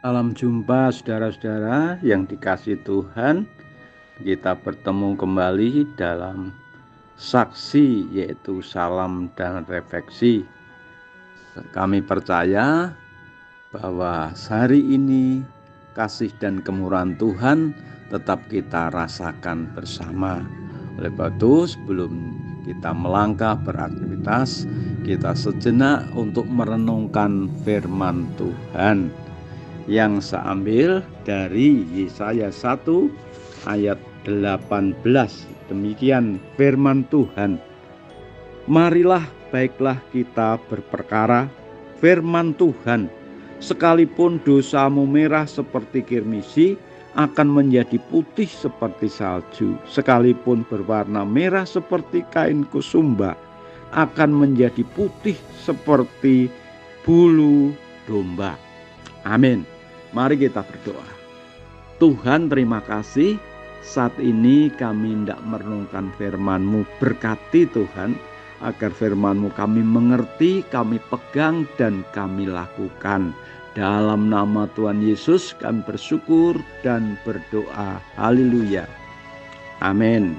Salam jumpa saudara-saudara yang dikasihi Tuhan. Kita bertemu kembali dalam saksi, yaitu salam dan refleksi. Kami percaya bahwa hari ini kasih dan kemurahan Tuhan tetap kita rasakan bersama. Oleh sebab itu, sebelum kita melangkah beraktivitas, kita sejenak untuk merenungkan firman Tuhan yang saya ambil dari Yesaya 1 ayat 18. Demikian firman Tuhan. Marilah baiklah kita berperkara firman Tuhan. Sekalipun dosamu merah seperti kirmisi, akan menjadi putih seperti salju. Sekalipun berwarna merah seperti kain kusumba, akan menjadi putih seperti bulu domba. Amin. Mari kita berdoa. Tuhan, terima kasih. Saat ini kami hendak merenungkan firman-Mu. Berkati Tuhan, agar firman-Mu kami mengerti, kami pegang, dan kami lakukan. Dalam nama Tuhan Yesus kami bersyukur dan berdoa. Haleluya. Amin.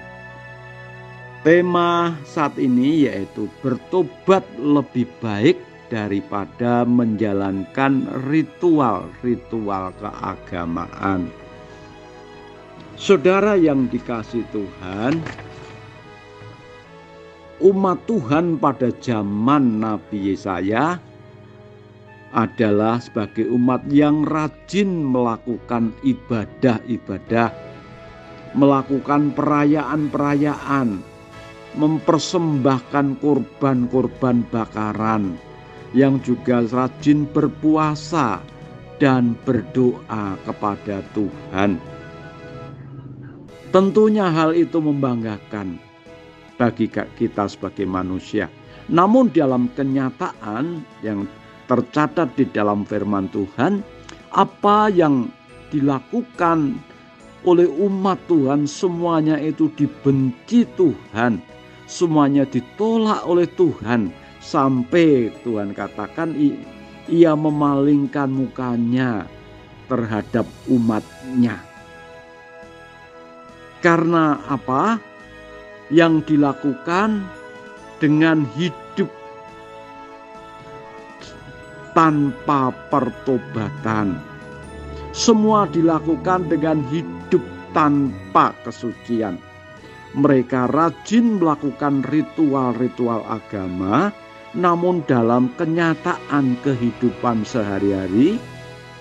Tema saat ini yaitu bertobat lebih baik daripada menjalankan ritual-ritual keagamaan. Saudara yang dikasihi Tuhan, umat Tuhan pada zaman Nabi Yesaya adalah sebagai umat yang rajin melakukan ibadah-ibadah, melakukan perayaan-perayaan, mempersembahkan korban-korban bakaran, yang juga rajin berpuasa dan berdoa kepada Tuhan. Tentunya hal itu membanggakan bagi kita sebagai manusia. Namun dalam kenyataan yang tercatat di dalam firman Tuhan, apa yang dilakukan oleh umat Tuhan semuanya itu dibenci Tuhan, semuanya ditolak oleh Tuhan. Sampai Tuhan katakan ia memalingkan mukanya terhadap umatnya. Karena apa? Yang dilakukan dengan hidup tanpa pertobatan. Semua dilakukan dengan hidup tanpa kesucian. Mereka rajin melakukan ritual-ritual agama, namun dalam kenyataan kehidupan sehari-hari,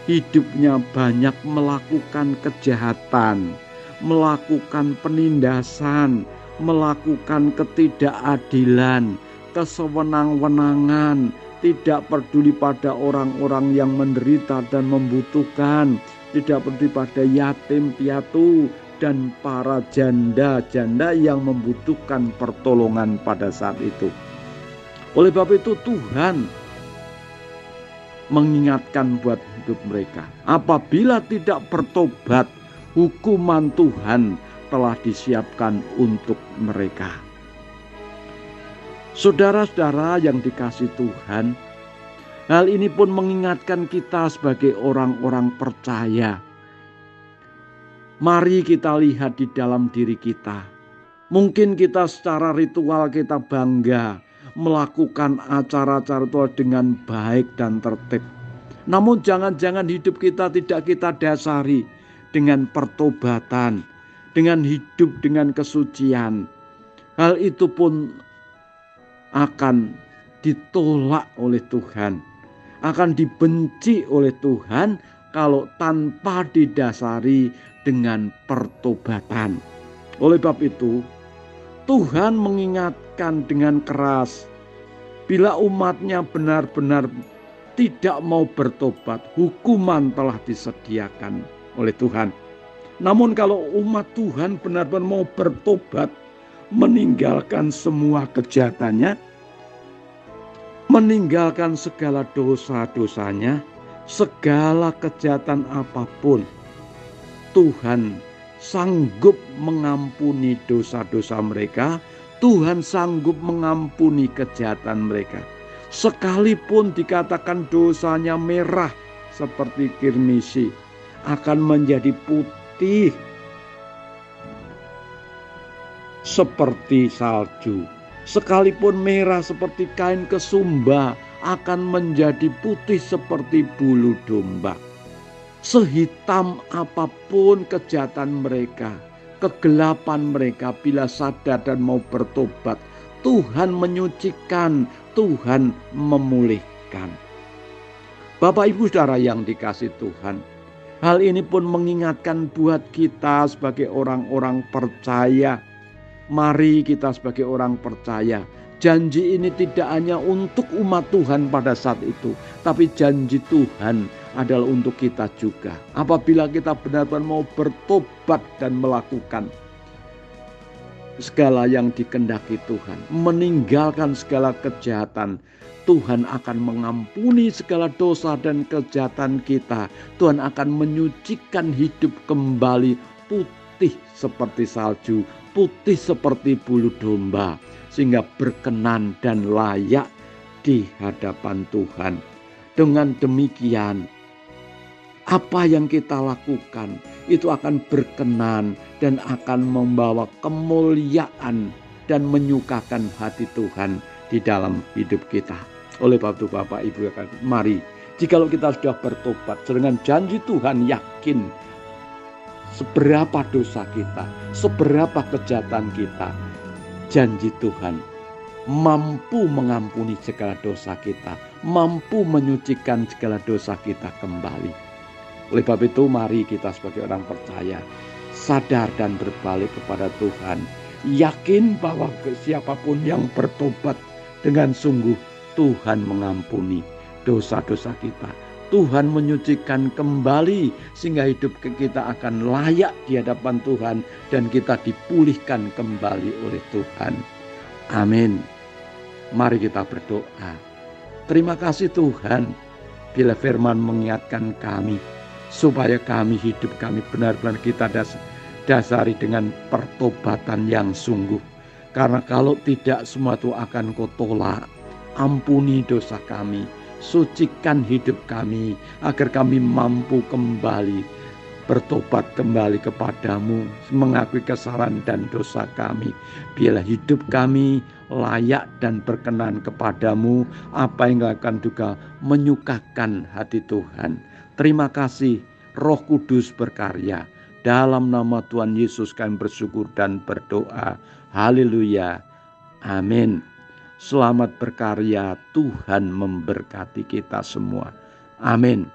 hidupnya banyak melakukan kejahatan, melakukan penindasan, melakukan ketidakadilan, kesewenang-wenangan, tidak peduli pada orang-orang yang menderita dan membutuhkan, tidak peduli pada yatim piatu dan para janda-janda yang membutuhkan pertolongan pada saat itu. Oleh sebab itu Tuhan mengingatkan buat hidup mereka. Apabila tidak bertobat, hukuman Tuhan telah disiapkan untuk mereka. Saudara-saudara yang dikasihi Tuhan, hal ini pun mengingatkan kita sebagai orang-orang percaya. Mari kita lihat di dalam diri kita. Mungkin kita secara ritual kita bangga melakukan acara-acara ritual dengan baik dan tertib. Namun jangan-jangan hidup kita tidak kita dasari dengan pertobatan, dengan hidup dengan kesucian. Hal itu pun akan ditolak oleh Tuhan, akan dibenci oleh Tuhan kalau tanpa didasari dengan pertobatan. Oleh sebab itu, Tuhan mengingatkan dengan keras, bila umatnya benar-benar tidak mau bertobat, hukuman telah disediakan oleh Tuhan. Namun kalau umat Tuhan benar-benar mau bertobat, meninggalkan semua kejahatannya, meninggalkan segala dosa-dosanya, segala kejahatan apapun, Tuhan sanggup mengampuni dosa-dosa mereka. Tuhan sanggup mengampuni kejahatan mereka. Sekalipun dikatakan dosanya merah seperti kirmisi, akan menjadi putih seperti salju. Sekalipun merah seperti kain kesumba, akan menjadi putih seperti bulu domba. Sehitam apapun kejahatan mereka, kegelapan mereka, bila sadar dan mau bertobat, Tuhan menyucikan, Tuhan memulihkan. Bapak Ibu Saudara yang dikasihi Tuhan, hal ini pun mengingatkan buat kita sebagai orang-orang percaya. Mari kita sebagai orang percaya, janji ini tidak hanya untuk umat Tuhan pada saat itu, tapi janji Tuhan adalah untuk kita juga. Apabila kita benar-benar mau bertobat dan melakukan segala yang dikehendaki Tuhan, meninggalkan segala kejahatan, Tuhan akan mengampuni segala dosa dan kejahatan kita. Tuhan akan menyucikan hidup kembali putih seperti salju, putih seperti bulu domba, sehingga berkenan dan layak di hadapan Tuhan. Dengan demikian, apa yang kita lakukan itu akan berkenan dan akan membawa kemuliaan dan menyukakan hati Tuhan di dalam hidup kita. Oleh sebab itu Bapak Ibu, mari jikalau kita sudah bertobat dengan janji Tuhan, yakin seberapa dosa kita, seberapa kejahatan kita, janji Tuhan mampu mengampuni segala dosa kita, mampu menyucikan segala dosa kita kembali. Oleh sebab itu mari kita sebagai orang percaya sadar dan berbalik kepada Tuhan, yakin bahwa siapapun yang bertobat dengan sungguh, Tuhan mengampuni dosa-dosa kita. Tuhan menyucikan kembali sehingga hidup kita akan layak di hadapan Tuhan dan kita dipulihkan kembali oleh Tuhan. Amin. Mari kita berdoa. Terima kasih Tuhan bila firman mengingatkan kami supaya hidup kami benar-benar kita dasari dengan pertobatan yang sungguh. Karena kalau tidak, semua itu akan Kau tolak. Ampuni dosa kami, sucikan hidup kami, agar kami mampu kembali bertobat kembali kepadamu, mengakui kesalahan dan dosa kami. Biarlah hidup kami layak dan berkenan kepadamu, apa yang akan juga menyukakan hati Tuhan. Terima kasih Roh Kudus berkarya. Dalam nama Tuhan Yesus kami bersyukur dan berdoa. Haleluya. Amin. Selamat berkarya, Tuhan memberkati kita semua. Amin.